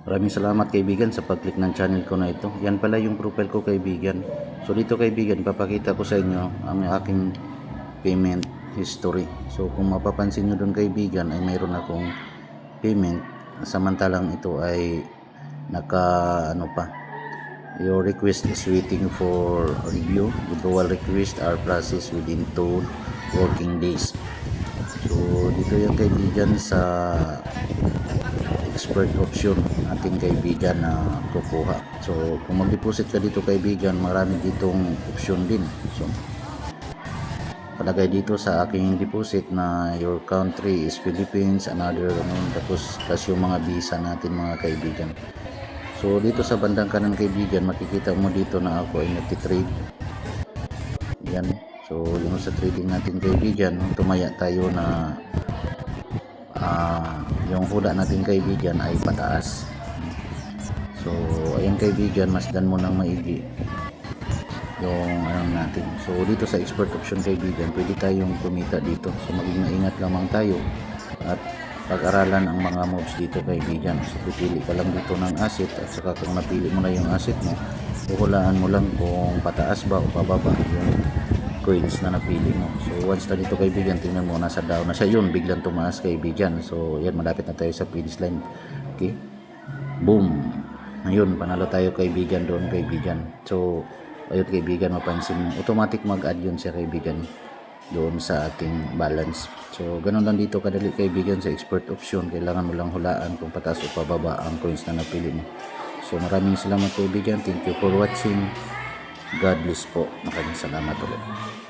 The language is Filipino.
Maraming salamat kaibigan sa pag-click ng channel ko na ito. Yan pala yung profile ko kaibigan. So dito kaibigan, papakita ko sa inyo ang aking payment history. So kung mapapansin nyo doon kaibigan ay mayroon akong payment. Samantalang ito ay your request is waiting for review. Withdrawal request are processed within 2 working days. So dito yung kaibigan sa expert option ating kaibigan na kukuha. So kung mag-deposit ka dito kaibigan, marami ditong option din. So palagay dito sa aking deposit na your country is Philippines, another tapos plus yung mga visa natin mga kaibigan. So dito sa bandang kanan kaibigan, makikita mo dito na ako ay nagtitrade. Yan. So yung sa trading natin kaibigan, tumaya tayo na yung hula natin kaibigan ay pataas. So ayan kaibigan, masdan mo ng maigi yung natin. So dito sa expert option kaibigan, pwede tayong kumita dito. So maging maingat lamang tayo at pag-aralan ang mga moves dito kaibigan. So pipili ka lang dito ng asset at saka kung napili mo na yung asset mo, huhulaan mo lang kung pataas ba o pababa yung coins na napili mo. So once na dito kaibigan, tingnan mo nasa down na siya, yun biglang tumaas kaibigan. So yan, malapit na tayo sa finish line. Okay, boom, ayun, panalo tayo kaibigan doon kaibigan. So ayun kaibigan, mapansin mo automatic mag-add yun siya kaibigan doon sa ating balance. So ganun lang dito kadali kaibigan sa expert option. Kailangan mo lang hulaan kung pataas o pababa ang coins na napili mo. So maraming salamat kaibigan, thank you for watching. God bless po. Maraming salamat ulit.